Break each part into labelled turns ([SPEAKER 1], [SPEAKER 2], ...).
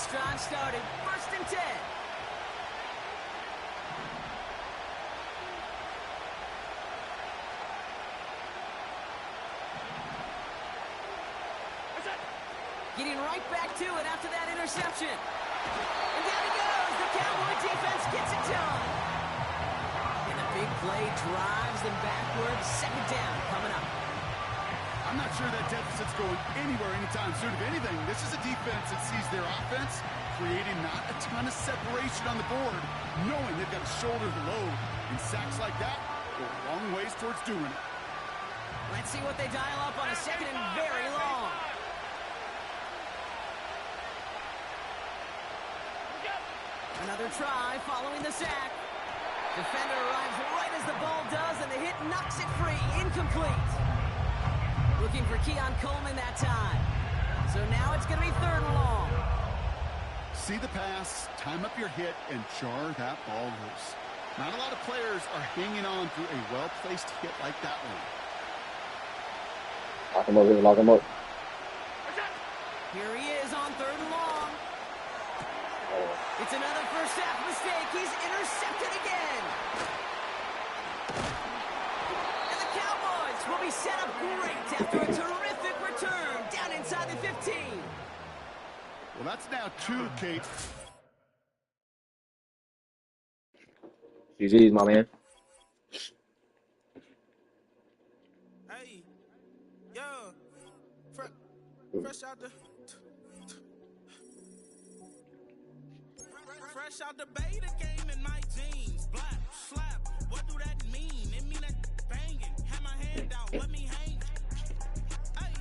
[SPEAKER 1] this drive started. 1st and 10. Getting right back to it after that interception. And down he goes. The Cowboy defense gets it done. And the big play drives them backwards. 2nd down coming up.
[SPEAKER 2] I'm not sure that deficit's going anywhere anytime soon. If anything, this is a defense that sees their offense creating not a ton of separation on the board, knowing they've got to shoulder the load. And sacks like that go a long ways towards doing it.
[SPEAKER 1] Let's see what they dial up on a 2nd and very long. Another try following the sack. Defender arrives right as the ball does, and the hit knocks it free. Incomplete. Looking for Keon Coleman that time. So now it's going to be 3rd and long.
[SPEAKER 2] See the pass, time up your hit, and jar that ball loose. Not a lot of players are hanging on to a well-placed hit like that one.
[SPEAKER 3] Lock him up here, lock him up.
[SPEAKER 1] Here he is on 3rd and long. It's another first half mistake. He's intercepted again. And the Cowboys will be set up great after a terrific return down inside the 15.
[SPEAKER 2] Well, that's now 2, Kate.
[SPEAKER 3] GG's, my man.
[SPEAKER 4] Hey, yo, fresh out the... Fresh out the beta game in my jeans. Black, slap, what do that mean? It mean that banging. Have my hand out, let me hang. Hey,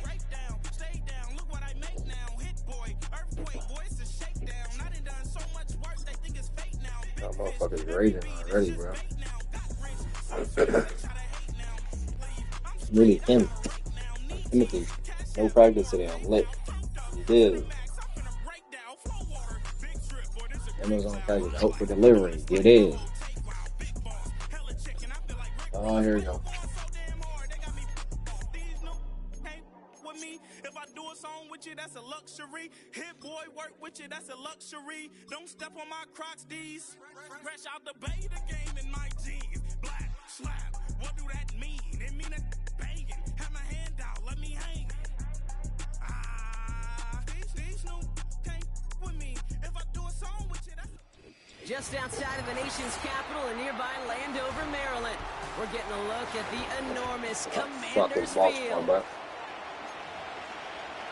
[SPEAKER 4] break down, stay down. Look what I make now. Hit boy, earthquake, boy, it's a shakedown. I done so much work, they think it's fake now.
[SPEAKER 3] That motherfucker's raging already, bro. Really him. Timothy. No practice today. I'm lit. He did. Amazon practice. Hope for delivery. It is. Oh, here we go.
[SPEAKER 4] If I do a song with you, that's a luxury. Hit boy, work with you, that's a luxury. Don't step on my Crocs, D's. Fresh out the beta game in my jeans. Black, slap, what do that mean? It mean that banging. Have my hand out, let me hang. These new can't with me. If I do a song with you, that's
[SPEAKER 1] Just outside of the nation's capital in nearby Landover, Maryland, we're getting a look at the enormous Commanders Field.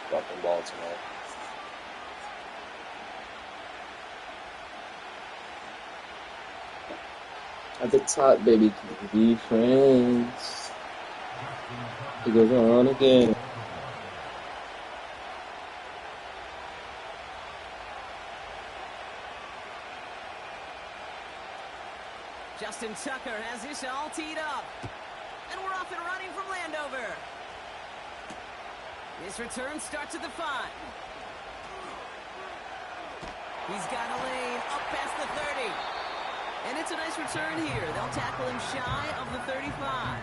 [SPEAKER 3] Fucking Baltimore. At the top, baby, can be friends. It goes on again.
[SPEAKER 1] Justin Tucker has this all teed up. And we're off and running from Landover. This return starts at the 5. He's got a lane up past the 30. And it's a nice return here. They'll tackle him shy of the 35.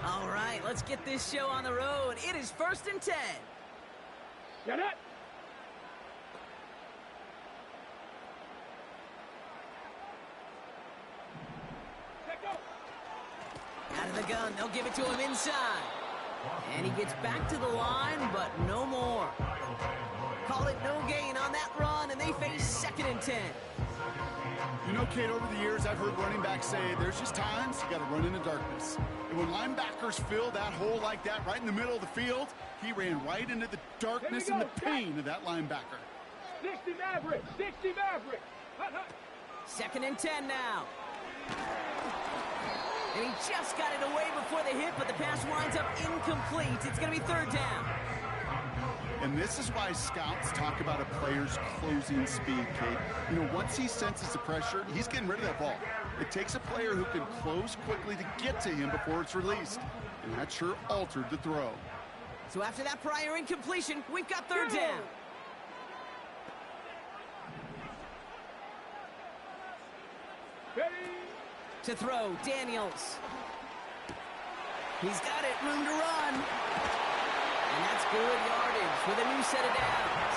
[SPEAKER 1] All right, let's get this show on the road. It is 1st and 10.
[SPEAKER 5] Get it!
[SPEAKER 1] Out of the gun, they'll give it to him inside. And he gets back to the line, but no more. Call it no gain on that run, and they face 2nd and 10.
[SPEAKER 2] You know, Kate, over the years, I've heard running backs say there's just times you got to run in the darkness. And when linebackers fill that hole like that right in the middle of the field, he ran right into the darkness and the pain of that linebacker.
[SPEAKER 5] 60 Maverick! 60 Maverick!
[SPEAKER 1] 2nd and 10 now. And he just got it away before the hit, but the pass winds up incomplete. It's going to be 3rd down.
[SPEAKER 2] And this is why scouts talk about a player's closing speed, Kate. You know, once he senses the pressure, he's getting rid of that ball. It takes a player who can close quickly to get to him before it's released. And that sure altered the throw.
[SPEAKER 1] So after that prior incompletion, we've got 3rd down. To throw, Daniels. He's got it, room to run. And that's good yardage with a new set of downs.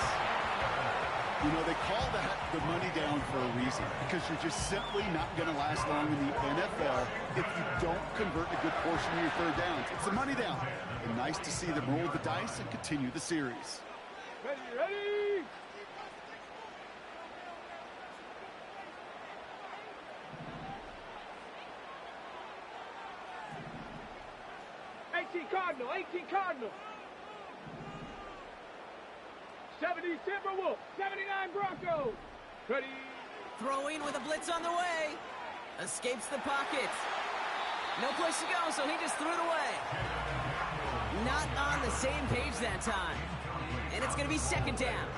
[SPEAKER 2] You know, they call that the money down for a reason, because you're just simply not going to last long in the NFL if you don't convert a good portion of your third downs. It's a money down. And nice to see them roll the dice and continue the series.
[SPEAKER 5] Ready, ready! Cardinal, 18 Cardinal. 70 Timberwolves, 79 Broncos. Ready.
[SPEAKER 1] Throwing with a blitz on the way. Escapes the pocket. No place to go, so he just threw it away. Not on the same page that time. And it's going to be second down.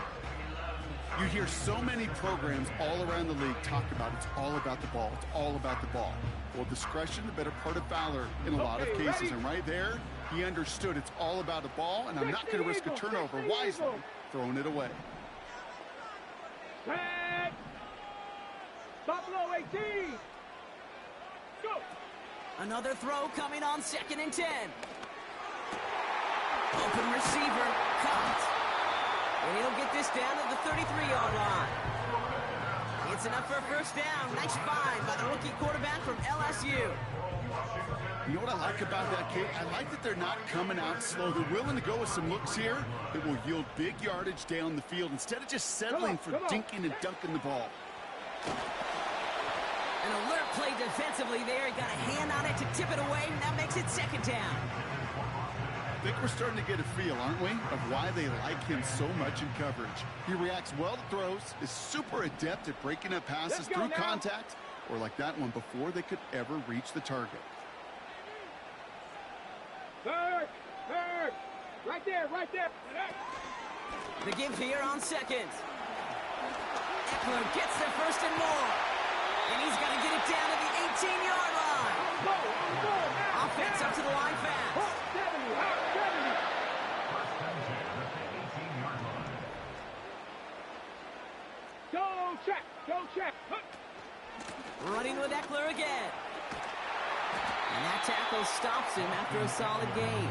[SPEAKER 2] You hear so many programs all around the league talk about it's all about the ball. It's all about the ball. Well, discretion, the better part of valor in a lot of cases.
[SPEAKER 5] Ready.
[SPEAKER 2] And right there, he understood it's all about the ball, and I'm not going to risk a turnover wisely, throwing it away.
[SPEAKER 5] Set. Buffalo 18. Go.
[SPEAKER 1] Another throw coming on 2nd and 10. Open receiver, caught. And he'll get this down to the 33-yard line. It's enough for a first down. Nice find by the rookie quarterback from LSU.
[SPEAKER 2] You know what I like about that, Kate? I like that they're not coming out slow. They're willing to go with some looks here that will yield big yardage down the field instead of just settling for dinking and dunking the ball.
[SPEAKER 1] An alert play defensively there. He got a hand on it to tip it away, and that makes it second down.
[SPEAKER 2] I think we're starting to get a feel, aren't we, of why they like him so much in coverage. He reacts well to throws, is super adept at breaking up passes through contact, or like that one before they could ever reach the target.
[SPEAKER 5] Third. Right there, right there.
[SPEAKER 1] The give here on second. Eckler gets there first and more. And he's got to get it down to the 18-yard line. Offense up to the line fast.
[SPEAKER 5] 70. Go check.
[SPEAKER 1] Running with Eckler again. And that tackle stops him after a solid gain.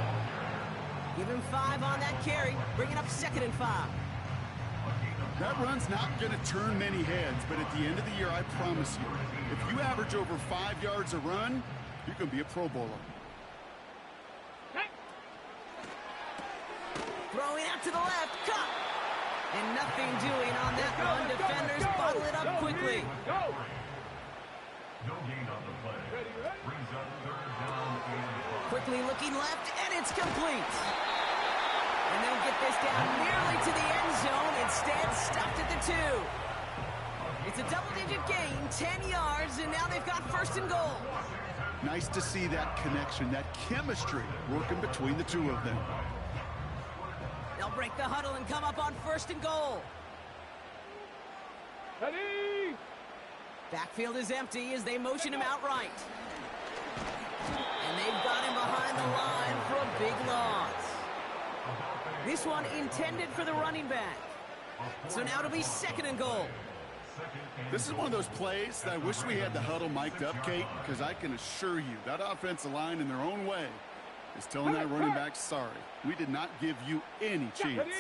[SPEAKER 1] Give him 5 on that carry, bringing up 2nd and 5.
[SPEAKER 2] That run's not going to turn many heads, but at the end of the year, I promise you, if you average over 5 yards a run, you're going to be a Pro Bowler.
[SPEAKER 1] Throwing out to the left, cut! And nothing doing on that run. Defenders bottle it up quickly.
[SPEAKER 5] Go.
[SPEAKER 6] No gain on the play. Brings up third down and 5.
[SPEAKER 1] Quickly looking left, and it's complete. And they'll get this down nearly to the end zone. Instead, stopped at the 2. It's a double-digit gain, 10 yards, and now they've got first and goal.
[SPEAKER 2] Nice to see that connection, that chemistry working between the two of them.
[SPEAKER 1] They'll break the huddle and come up on first and goal.
[SPEAKER 5] Ready.
[SPEAKER 1] Backfield is empty as they motion him out right. And they've got him behind the line for a big loss. This one intended for the running back. So now it'll be 2nd and goal.
[SPEAKER 2] This is one of those plays that I wish we had the huddle mic'd up, Kate, because I can assure you that offensive line in their own way is telling that running back, sorry, we did not give you any chance.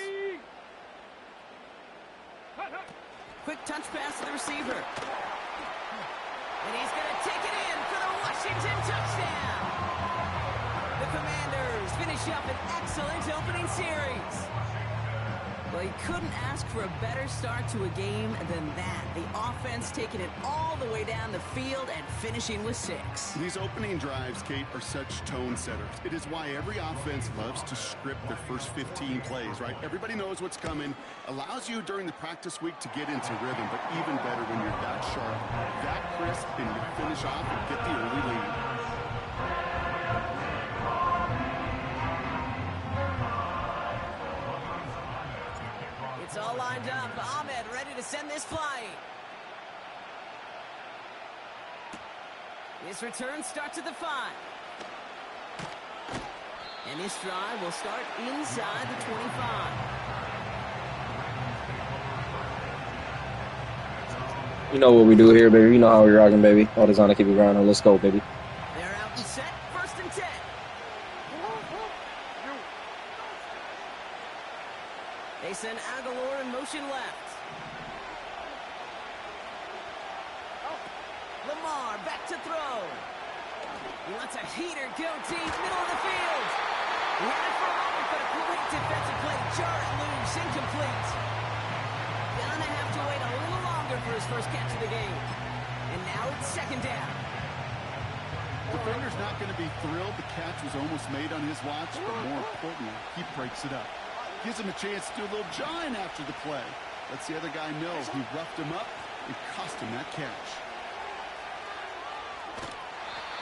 [SPEAKER 1] Quick touch pass to the receiver. And he's going to take it in for the Washington touchdown. The Commanders finish up an excellent opening series. Well, he couldn't ask for a better start to a game than that. The offense taking it all the way down the field and finishing with 6.
[SPEAKER 2] These opening drives, Kate, are such tone setters. It is why every offense loves to script their first 15 plays, right? Everybody knows what's coming. Allows you during the practice week to get into rhythm, but even better when you're that sharp, that crisp, and you finish off and get the early lead.
[SPEAKER 1] It's all lined up. Ahmed ready to send this flying. This return starts at the 5. And this drive will start inside the 25.
[SPEAKER 3] You know what we do here, baby. You know how we rocking, baby. All this on to keep it grinding. Let's go, baby.
[SPEAKER 1] They're out and set. 1st and 10. They send Aguilar in motion left. Lamar back to throw. He lets a heater go deep, middle of the field. He had it for a moment, but a great defensive play. Jarrett loose, incomplete. Gonna have to wait a little longer for his first catch of the game. And now it's 2nd down.
[SPEAKER 2] Defender's not going to be thrilled the catch was almost made on his watch, but more importantly, he breaks it up. Gives him a chance to do a little jawing after the play. Lets the other guy know he roughed him up and cost him that catch.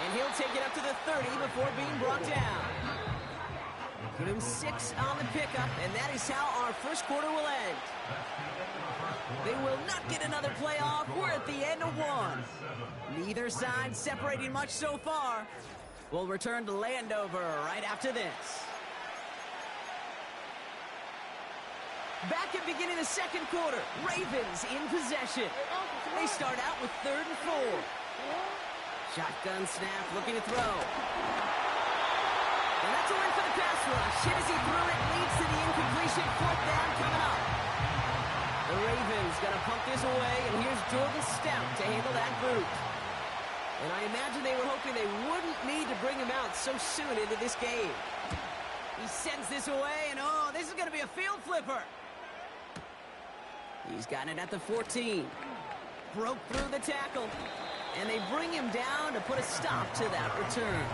[SPEAKER 1] And he'll take it up to the 30 before being brought down. Give him 6 on the pickup, and that is how our first quarter will end. They will not get another play off. We're at the end of 1. Neither side separating much so far. We'll return to Landover right after this. Back at beginning of 2nd quarter, Ravens in possession. They start out with 3rd and 4. Shotgun snap, looking to throw. And that's a win for the pass rush. Hit as he threw it, leads to the incompletion. 4th down coming up. The Ravens gonna pump this away, and here's Jordan Stout to handle that group. And I imagine they were hoping they wouldn't need to bring him out so soon into this game. He sends this away, and oh, this is gonna be a field flipper. He's got it at the 14. Broke through the tackle. And they bring him down to put a stop to that return.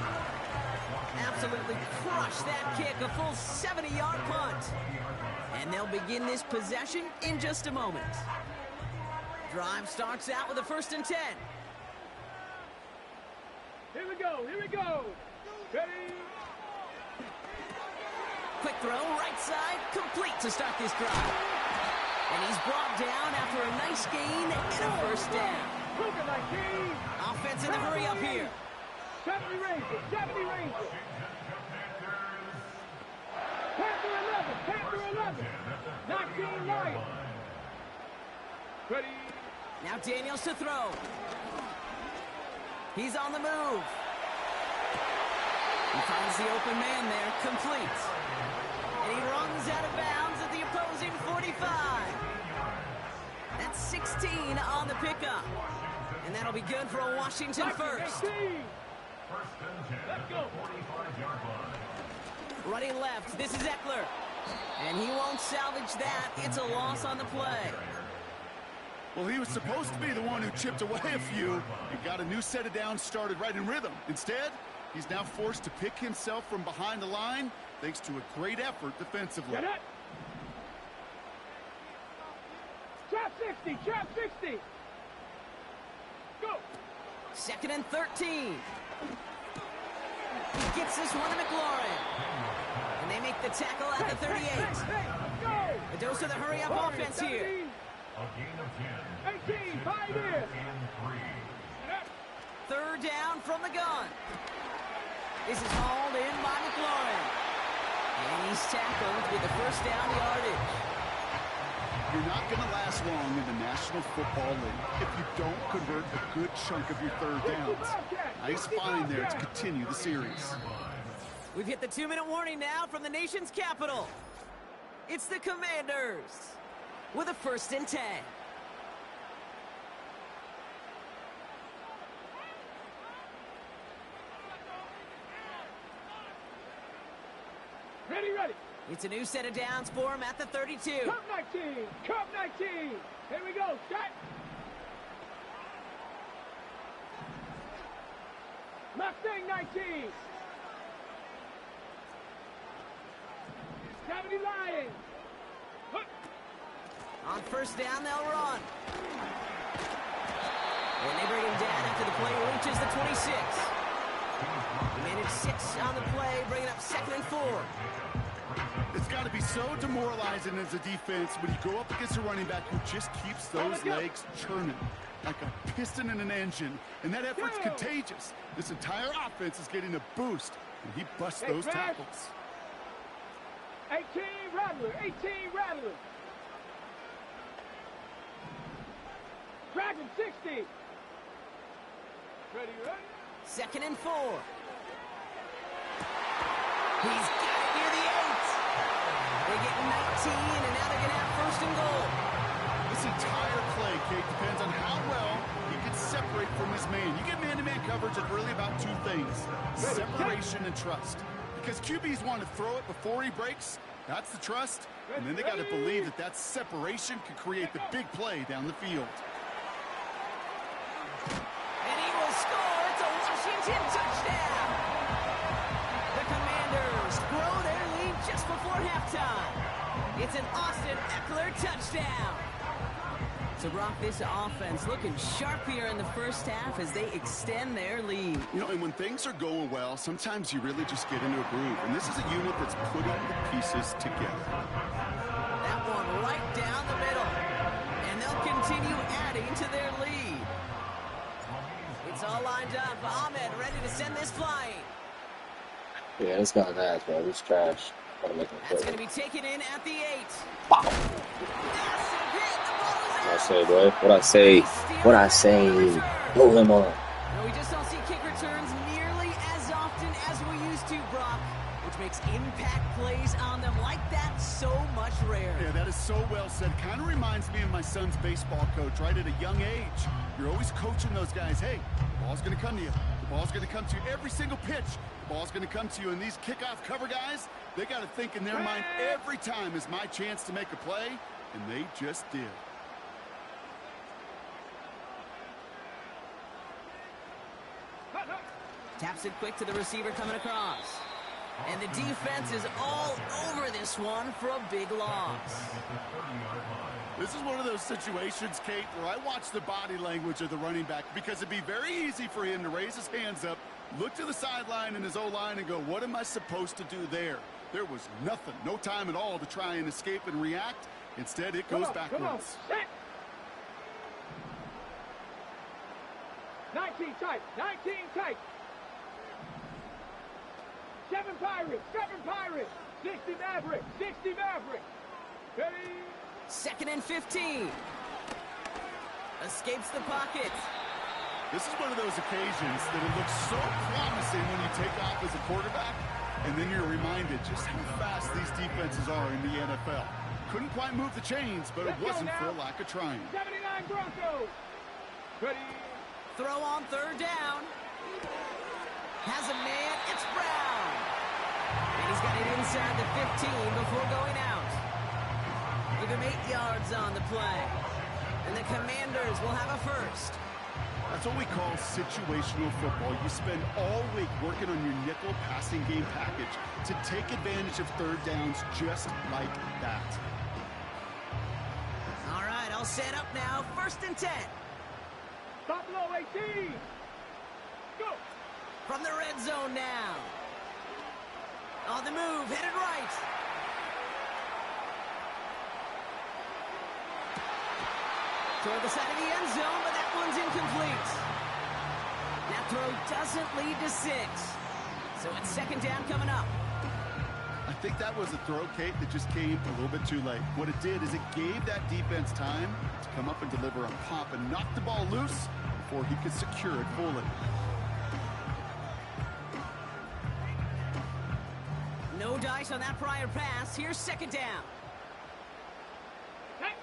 [SPEAKER 1] Absolutely crushed that kick, a full 70-yard punt. And they'll begin this possession in just a moment. Drive starts out with a 1st and 10.
[SPEAKER 5] Here we go, here we go. Ready?
[SPEAKER 1] Quick throw, right side, complete to start this drive. And he's brought down after a nice gain and a 1st down. Offense in the hurry up here.
[SPEAKER 5] 70 Rangers, 70 Rangers. Panther 11, 19 Lions. Ready.
[SPEAKER 1] Now Daniels to throw. He's on the move. He finds the open man there, complete. And he runs out of bounds at the opposing 45. That's 16 on the pickup. And that'll be good for a Washington first.
[SPEAKER 5] Let's go.
[SPEAKER 1] Running left, this is Eckler. And he won't salvage that. It's a loss on the play.
[SPEAKER 2] Well, he was supposed to be the one who chipped away a few and got a new set of downs started right in rhythm. Instead, he's now forced to pick himself from behind the line thanks to a great effort defensively.
[SPEAKER 5] Get it. Trap 60, trap 60. Go.
[SPEAKER 1] 2nd and 13. He gets this one to McLaurin. And they make the tackle at the 38. A dose of the hurry-up offense here.
[SPEAKER 6] A gain of 10.
[SPEAKER 5] 18, Pioneer.
[SPEAKER 6] And 3.
[SPEAKER 1] 3rd down from the gun. This is hauled in by McLaurin. And he's tackled with the 1st down yardage.
[SPEAKER 2] You're not going to last long in the National Football League if you don't convert a good chunk of your 3rd downs. Nice find there to continue the series.
[SPEAKER 1] We've hit the 2-minute warning now from the nation's capital. It's the Commanders with a 1st and 10.
[SPEAKER 5] Ready, ready.
[SPEAKER 1] It's a new set of downs for him at the 32.
[SPEAKER 5] Cup 19, Cup 19. Here we go, set. Mustang 19. 70 Lions. Hook.
[SPEAKER 1] On 1st down, they'll run. And they bring him down after the play reaches the 26. He managed 6 on the play, bringing up 2nd and 4.
[SPEAKER 2] It's got to be so demoralizing as a defense when you go up against a running back who just keeps those legs churning like a piston in an engine, and that effort's contagious. This entire offense is getting a boost, and he busts those tackles.
[SPEAKER 5] 18 Rattler, 18 Rattler. Drag him 60. Ready, ready?
[SPEAKER 1] 2nd and 4. He's got it near the 8. They get 19, and now they're going to have 1st and goal.
[SPEAKER 2] This entire play, Kate, depends on how well he can separate from his man. You get man-to-man coverage, it's really about two things: separation and trust. Because QBs want to throw it before he breaks. That's the trust. And then they got to believe that that separation can create the big play down the field.
[SPEAKER 1] And he will score. It's a Washington touchdown. The Commanders grow their lead just before halftime. It's an Austin Eckler touchdown. So, Brock, this offense looking sharp here in the first half as they extend their lead.
[SPEAKER 2] You know, and when things are going well, sometimes you really just get into a groove. And this is a unit that's putting the pieces together.
[SPEAKER 1] That one right down the middle. And they'll continue adding to their lead. It's all lined up. Ahmed ready to send this flying.
[SPEAKER 3] Yeah, this guy's ass, bro. He's trash. Gotta make him
[SPEAKER 1] That's
[SPEAKER 3] quit.
[SPEAKER 1] going to be taken in at the 8.
[SPEAKER 3] Wow.
[SPEAKER 1] Massive hit. The ball is
[SPEAKER 3] What I
[SPEAKER 1] out.
[SPEAKER 3] say, boy? What I say? What I say? Blow him up.
[SPEAKER 1] No, we just don't see kick returns nearly as often as we used to, Brock, which makes impact plays on them like that so much rarer.
[SPEAKER 2] Yeah, that is so well said. Kind of reminds me of my son's baseball coach, right? At a young age, you're always coaching those guys. Hey, the ball's going to come to you. The ball's going to come to you every single pitch. The ball's going to come to you. And these kickoff cover guys, they got to think in their mind every time is my chance to make a play, and they just did.
[SPEAKER 1] Taps it quick to the receiver coming across. And the defense is all over this one for a big loss.
[SPEAKER 2] This is one of those situations, Kate, where I watch the body language of the running back, because it'd be very easy for him to raise his hands up, look to the sideline in his O-line and go, what am I supposed to do there? There was nothing, no time at all to try and escape and react. Instead, it goes backwards.
[SPEAKER 5] Come on. Set. 19 tight. 19 tight. 7 Pirates. 7 Pirates. 60 Mavericks. 60 Mavericks. Ready?
[SPEAKER 1] 2nd and 15. Escapes the pocket.
[SPEAKER 2] This is one of those occasions that it looks so promising when you take off as a quarterback, and then you're reminded just how fast these defenses are in the NFL. Couldn't quite move the chains, but it wasn't for a lack of trying.
[SPEAKER 5] 79 Broncos. Ready?
[SPEAKER 1] Throw on 3rd down. Has a man. It's Brown. And he's got it inside the 15 before going out. Give him 8 yards on the play. And the Commanders will have a 1st.
[SPEAKER 2] That's what we call situational football. You spend all week working on your nickel passing game package to take advantage of 3rd downs just like that.
[SPEAKER 1] All right, all set up now. 1st and 10.
[SPEAKER 5] Stop low 18. Go.
[SPEAKER 1] From the red zone now. On the move, headed right. Toward the side of the end zone, but that one's incomplete. That throw doesn't lead to 6. So it's 2nd down coming up.
[SPEAKER 2] I think that was a throw, Kate, that just came a little bit too late. What it did is it gave that defense time to come up and deliver on pop and knock the ball loose before he could secure it fully.
[SPEAKER 1] No dice on that prior pass. Here's 2nd down.
[SPEAKER 5] Hey.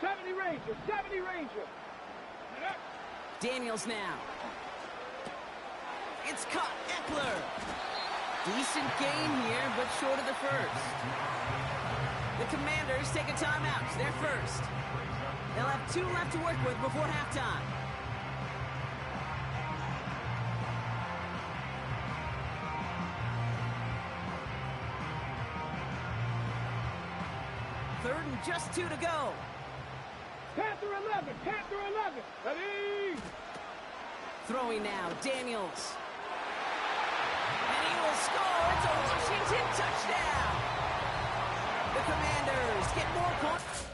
[SPEAKER 5] 70 Ranger. 70 Ranger.
[SPEAKER 1] Daniels now. It's caught. Eckler. Decent gain here, but short of the 1st. The Commanders take a timeout. They're 1st. They'll have 2 left to work with before halftime. Third and just 2 to go.
[SPEAKER 5] Panther 11. Panther 11. Ready?
[SPEAKER 1] Throwing now, Daniels. And he will score. It's a Washington touchdown. The Commanders get more points.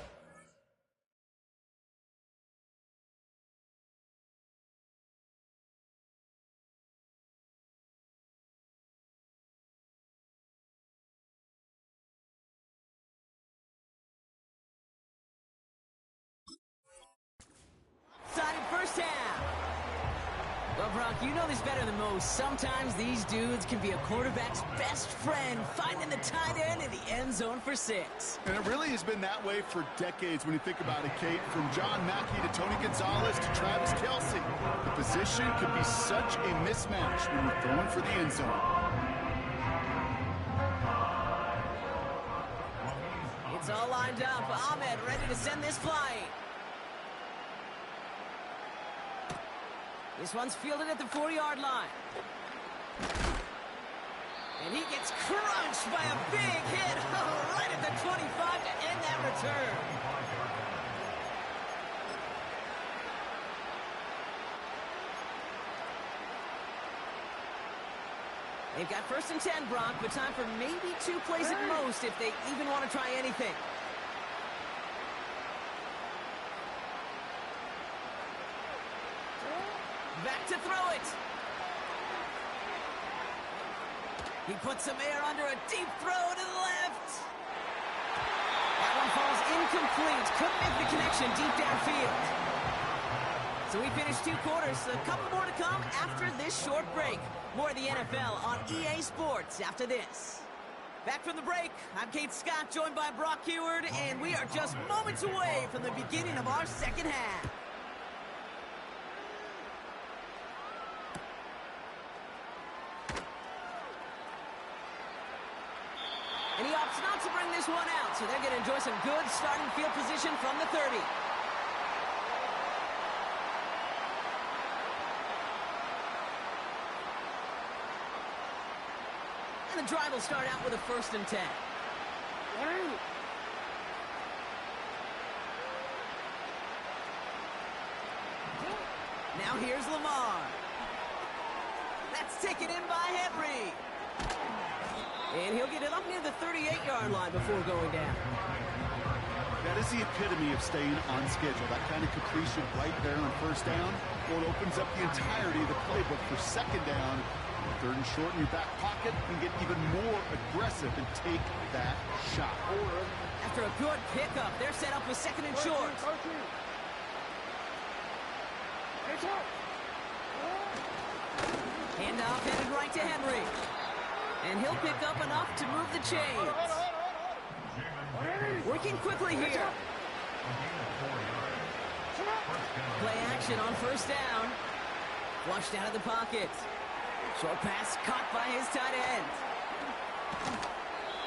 [SPEAKER 1] Well, Brock, you know this better than most. Sometimes these dudes can be a quarterback's best friend, finding the tight end in the end zone for 6.
[SPEAKER 2] And it really has been that way for decades when you think about it, Kate. From John Mackey to Tony Gonzalez to Travis Kelce. The position could be such a mismatch when you're throwing for the end zone.
[SPEAKER 1] It's all lined up. Ahmed ready to send this flying. This one's fielded at the 4-yard line. And he gets crunched by a big hit right at the 25 to end that return. They've got 1st and 10, Brock, but time for maybe 2 plays at most if they even want to try anything. Back to throw it. He puts some air under a deep throw to the left. That one falls incomplete. Couldn't make the connection deep downfield. So we finished 2 quarters. A couple more to come after this short break. More of the NFL on EA Sports after this. Back from the break, I'm Kate Scott, joined by Brock Huard, and we are just moments away from the beginning of our second half. And he opts not to bring this one out, so they're going to enjoy some good starting field position from the 30. And the drive will start out with a 1st and 10. Now here's Lamar. That's taken in by Henry. And he'll get it up near the 38-yard line before going down.
[SPEAKER 2] That is the epitome of staying on schedule. That kind of completion right there on 1st down. Well, it opens up the entirety of the playbook for 2nd down. 3rd and short in your back pocket and get even more aggressive and take that shot.
[SPEAKER 1] After a good pickup, they're set up with 2nd and short. Handoff headed right to Henry. And he'll pick up enough to move the chains. Working quickly here. Play action on 1st down. Flushed out of the pocket. Short pass caught by his tight end.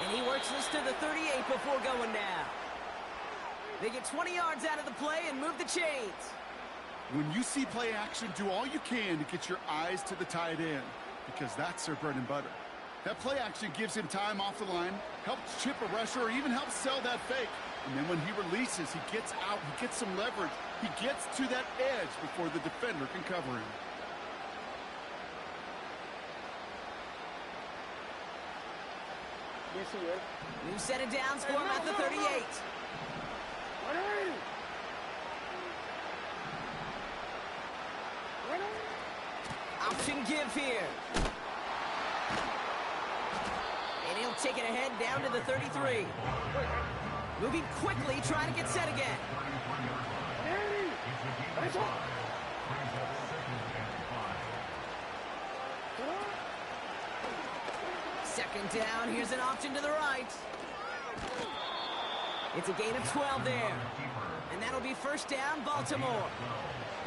[SPEAKER 1] And he works this to the 38 before going down. They get 20 yards out of the play and move the chains.
[SPEAKER 2] When you see play action, do all you can to get your eyes to the tight end, because that's their bread and butter. That play action gives him time off the line, helps chip a rusher, or even helps sell that fake. And then when he releases, he gets out, he gets some leverage. He gets to that edge before the defender can cover him.
[SPEAKER 1] We've set it down, score him at the 38. Option give here. And he'll take it ahead down to the 33. Moving quickly, trying to get set again. Second down, here's an option to the right. It's a gain of 12 there. And that'll be 1st down, Baltimore.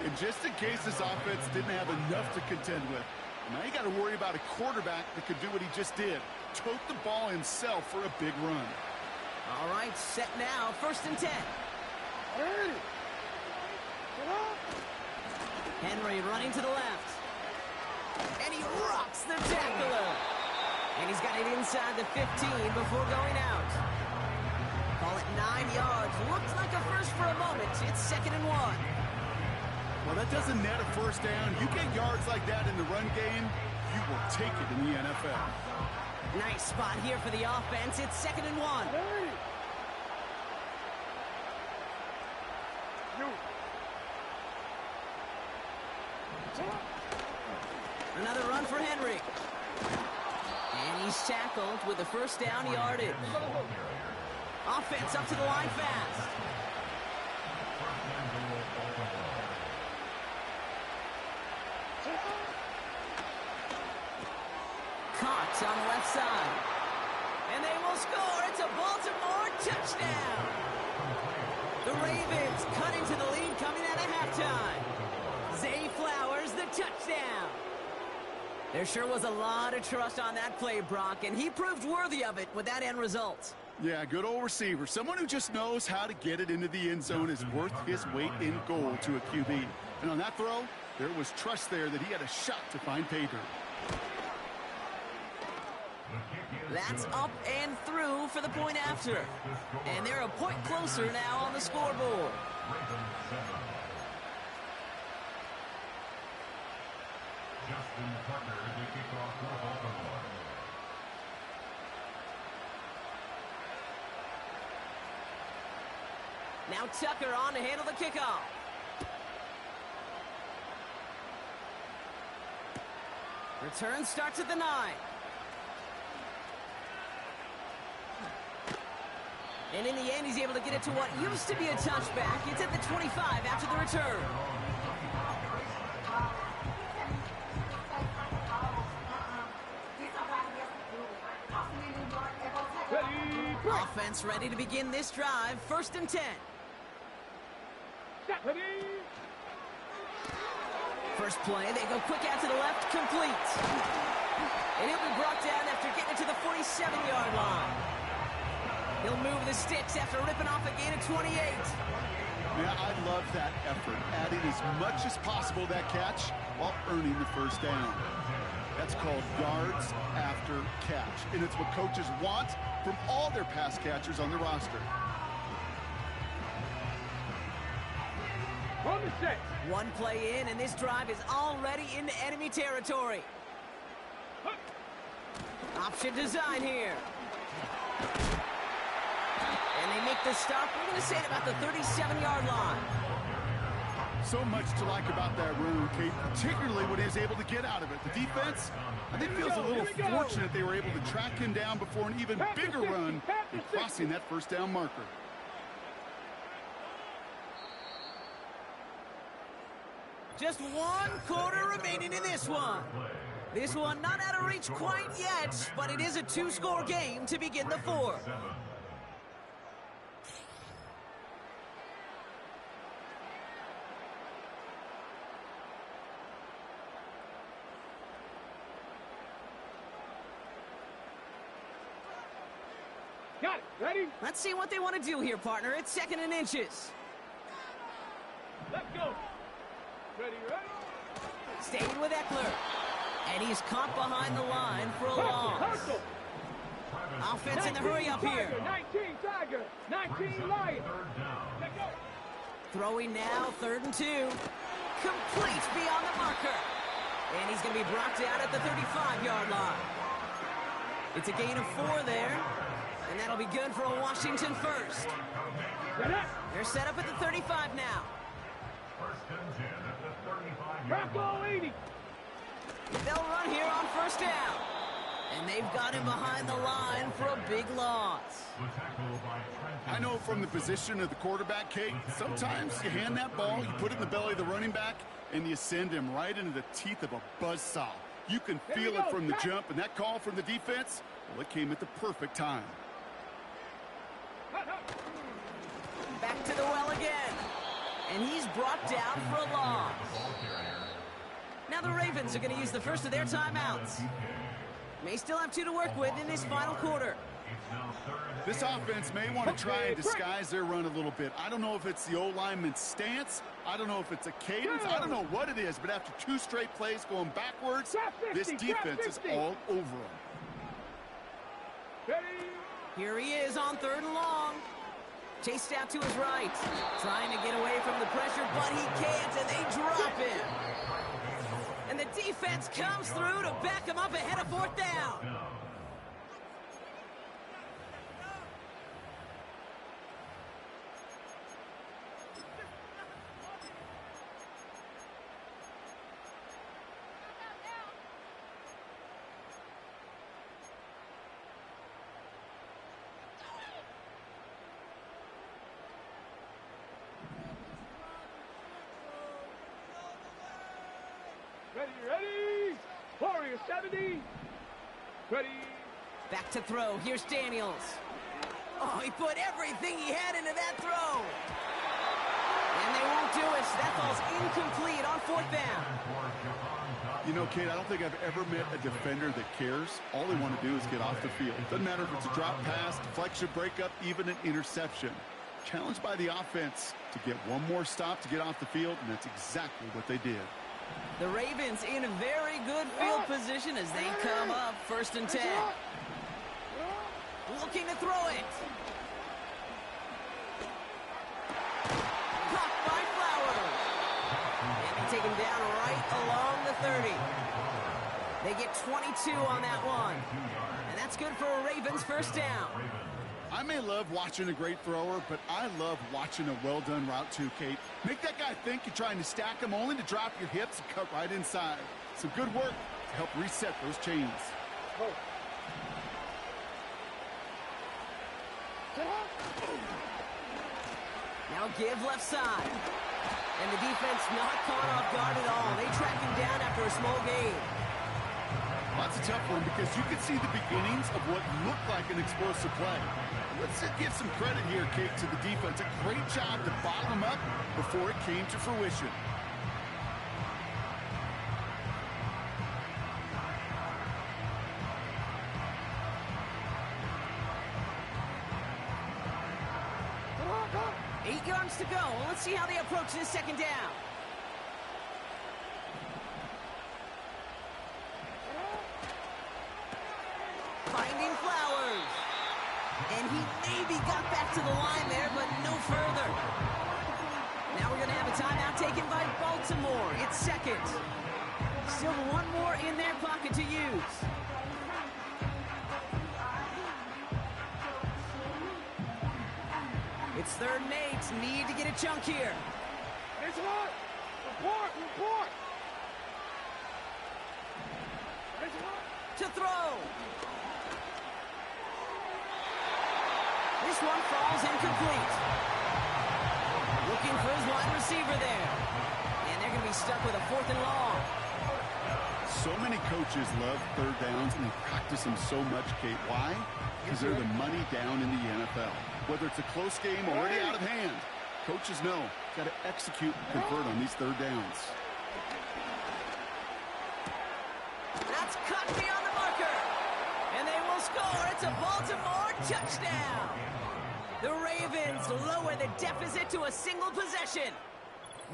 [SPEAKER 2] And just in case this offense didn't have enough to contend with, now you got to worry about a quarterback that could do what he just did. Tote the ball himself for a big run.
[SPEAKER 1] All right, set now, 1st and 10. Henry running to the left. And he rocks the tackler. And he's got it inside the 15 before going out. Call it 9 yards. Looks like a first for a moment. It's 2nd and 1.
[SPEAKER 2] Well, that doesn't net a 1st down. You get yards like that in the run game, you will take it in the NFL.
[SPEAKER 1] Nice spot here for the offense. It's 2nd and 1. Another run for Henry. And he's tackled with the 1st down yardage. Offense up to the line fast. Caught on the left side. And they will score. It's a Baltimore touchdown. The Ravens cut into the lead coming out of halftime. Zay Flowers, the touchdown. There sure was a lot of trust on that play, Brock, and he proved worthy of it with that end result.
[SPEAKER 2] Yeah, good old receiver. Someone who just knows how to get it into the end zone is worth his weight in gold to a QB. And on that throw, there was trust there that he had a shot to find pay dirt.
[SPEAKER 1] That's up and through for the point after. And they're a point closer now on the scoreboard.
[SPEAKER 6] Justin Tucker to kick off for Baltimore.
[SPEAKER 1] Now Tucker on to handle the kickoff. Return starts at the 9. And in the end, he's able to get it to what used to be a touchback. It's at the 25 after the return. Offense ready to begin this drive. 1st and 10. First play, they go quick out to the left, complete. And he'll be brought down after getting it to the 47-yard line. He'll move the sticks after ripping off a gain of 28.
[SPEAKER 2] Yeah, I love that effort, adding as much as possible that catch while earning the first down. That's called yards after catch, and it's what coaches want from all their pass catchers on the roster.
[SPEAKER 5] On the set.
[SPEAKER 1] One play in, and this drive is already into enemy territory. Option design here. And they make the stop, we're going to say, at about the 37-yard line.
[SPEAKER 2] So much to like about that run, Kate, particularly when he was able to get out of it. The defense, I think, feels a little fortunate they were able to track him down before an even bigger run in crossing that first down marker.
[SPEAKER 1] Just 1 quarter remaining in this one. This one not out of reach quite yet, but it is a 2-score game to begin the 4th.
[SPEAKER 5] Got it. Ready?
[SPEAKER 1] Let's see what they want to do here, partner. It's 2nd and inches.
[SPEAKER 5] Let's go. Ready, ready?
[SPEAKER 1] Staying with Eckler. And he's caught behind the line for a loss.
[SPEAKER 5] Hustle.
[SPEAKER 1] Offense in the hurry up here.
[SPEAKER 5] 19 Tiger. 19 Lion. Let's go.
[SPEAKER 1] Throwing now, 3rd and 2. Complete beyond the marker. And he's going to be brought down at the 35-yard line. It's a gain of 4 there. And that'll be good for a Washington first. They're set up at the 35 now.
[SPEAKER 6] 1st and 10 at the 35-yard
[SPEAKER 5] Bravo 80.
[SPEAKER 1] They'll run here on 1st down. And they've got him behind the line for a big loss.
[SPEAKER 2] I know from the position of the quarterback, Kate, sometimes you hand that ball, you put it in the belly of the running back, and you send him right into the teeth of a buzzsaw. You can feel it from the jump, and that call from the defense, well, it came at the perfect time.
[SPEAKER 1] Back to the well again. And he's brought down for a loss. Now the Ravens are going to use the first of their timeouts. May still have 2 to work with in this final quarter.
[SPEAKER 2] This offense may want to try and disguise their run a little bit. I don't know if it's the O-lineman's stance. I don't know if it's a cadence. I don't know what it is, but after 2 straight plays going backwards, this defense is all over them.
[SPEAKER 5] Ready?
[SPEAKER 1] Here he is on 3rd and long. Chased out to his right. Trying to get away from the pressure, but he can't, and they drop him. And the defense comes through to back him up ahead of 4th down.
[SPEAKER 5] Ready. Warrior 70. Ready.
[SPEAKER 1] Back to throw. Here's Daniels. Oh, he put everything he had into that throw. And they won't do it. That ball's incomplete on 4th down.
[SPEAKER 2] You know, Kate, I don't think I've ever met a defender that cares. All they want to do is get off the field. Doesn't matter if it's a drop pass, deflection, breakup, even an interception. Challenged by the offense to get one more stop to get off the field, and that's exactly what they did.
[SPEAKER 1] The Ravens in a very good field position as they come up 1st and 10. Looking to throw it. Caught by Flowers. And they take him down right along the 30. They get 22 on that one. And that's good for a Ravens 1st down.
[SPEAKER 2] I may love watching a great thrower, but I love watching a well-done route too, Kate. Make that guy think you're trying to stack him only to drop your hips and cut right inside. Some good work to help reset those chains.
[SPEAKER 1] Now give left side. And the defense not caught off guard at all. They track him down after a small gain.
[SPEAKER 2] That's a tough one because you can see the beginnings of what looked like an explosive play. Let's give some credit here, Kate, to the defense. A great job to bottom him up before it came to fruition.
[SPEAKER 1] Eight yards to go. Let's see how they approach this 2nd down. Finding Flowers. And he maybe got back to the line there, but no further. Now we're going to have a timeout taken by Baltimore. It's 2nd. Still one more in their pocket to use. It's 3rd and 8. Need to get a chunk here.
[SPEAKER 5] Report.
[SPEAKER 1] To throw. This one falls incomplete. Looking for his wide receiver there. And they're going to be stuck with a 4th and long.
[SPEAKER 2] So many coaches love 3rd downs, and they practice them so much, Kate. Why? Because they're the money down in the NFL. Whether it's a close game already out of hand, coaches know got to execute and convert on these 3rd downs.
[SPEAKER 1] That's cut beyond the marker. And they will score. It's a Baltimore touchdown. The Ravens lower the deficit to a single possession.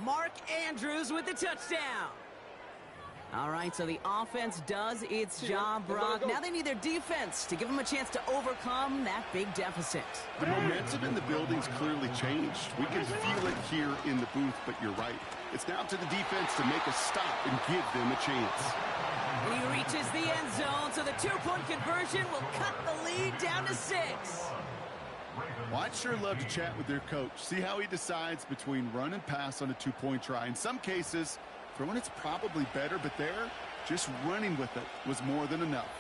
[SPEAKER 1] Mark Andrews with the touchdown. All right, so the offense does its job, Brock. Now they need their defense to give them a chance to overcome that big deficit.
[SPEAKER 2] The momentum in the building's clearly changed. We can feel it here in the booth, but you're right. It's now to the defense to make a stop and give them a chance.
[SPEAKER 1] And he reaches the end zone, so the 2-point conversion will cut the lead down to 6.
[SPEAKER 2] Well, I'd sure love to chat with their coach, see how he decides between run and pass on a 2-point try. In some cases, throwing it's probably better, but there, just running with it was more than enough.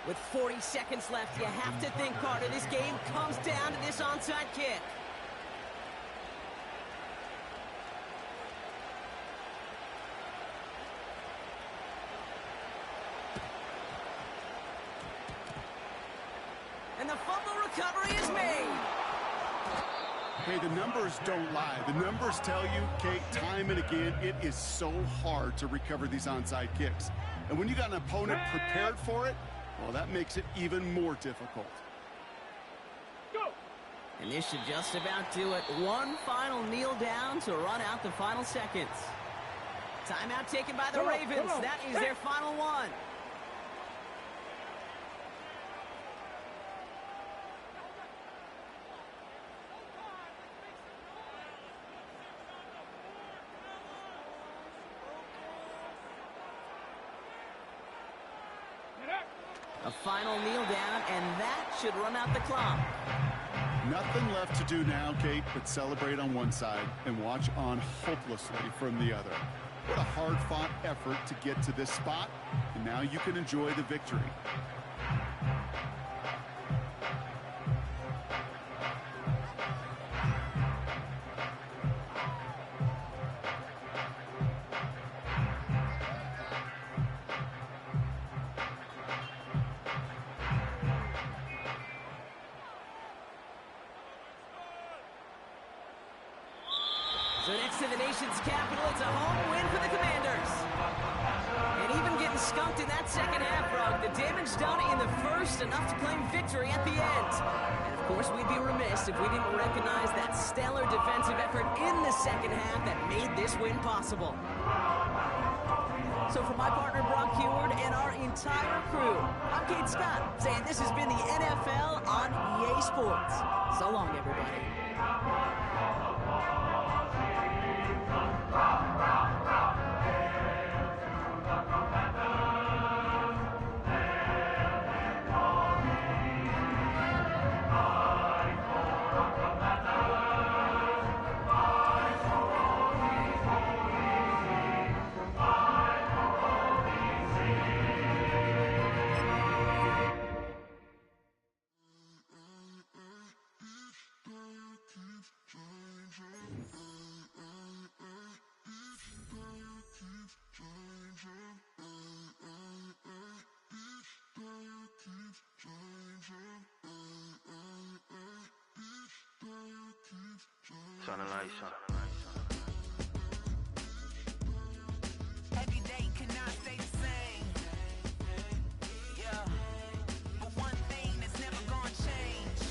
[SPEAKER 1] With 40 seconds left, you have to think part of this game comes down to this onside kick. And the fumble recovery is made.
[SPEAKER 2] Hey, the numbers don't lie. The numbers tell you, Kate, time and again, it is so hard to recover these onside kicks. And when you got an opponent prepared for it, well, that makes it even more difficult.
[SPEAKER 5] Go.
[SPEAKER 1] And this should just about do it. One final kneel down to run out the final seconds. Timeout taken by the Ravens. That is their final one. A final kneel down, and that should run out the clock.
[SPEAKER 2] Nothing left to do now, Kate, but celebrate on one side and watch on hopelessly from the other. What a hard-fought effort to get to this spot, and now you can enjoy the victory.
[SPEAKER 1] So next to the nation's capital, it's a home win for the Commanders. And even getting skunked in that second half, Rugg, the damage done in the first, enough to claim victory at the end. And of course, we'd be remiss if we didn't recognize that stellar defensive effort in the second half that made this win possible. So for my partner, Brock Huard, and our entire crew, I'm Kate Scott, saying this has been the NFL on EA Sports. So long, everybody.
[SPEAKER 7] Sounding like
[SPEAKER 8] Every day cannot stay the same. Yeah. But one thing that's never gonna change.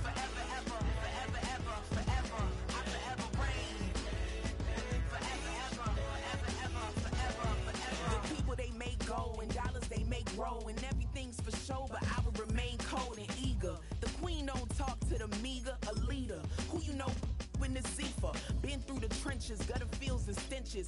[SPEAKER 8] Forever, ever, forever, ever, forever. I forever reign. Forever, ever, forever, ever, forever, forever. The people they make go and dollars they make grow. And everything's for show, but I will remain cold and eager. The queen don't talk to the meager, a leader. Who you know in the Zephyr? Been through the trenches, gutter fields and stenches.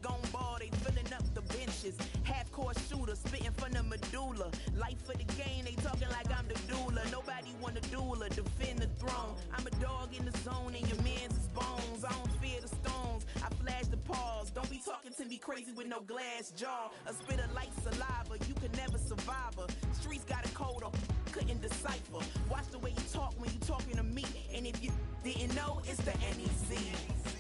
[SPEAKER 8] Gone ball, they filling up the benches. Half-court shooter, spitting from the medulla. Life for the game, they talking like I'm the doula. Nobody want a doula, defend the throne. I'm a dog in the zone and your man's is bones. I don't fear the stones, I flash the paws. Don't be talking to me crazy with no glass jaw. A spit of light saliva, you can never survive her. Streets got a code of couldn't decipher. Watch the way you talk when you talking to me. And if you didn't know, it's the NEC.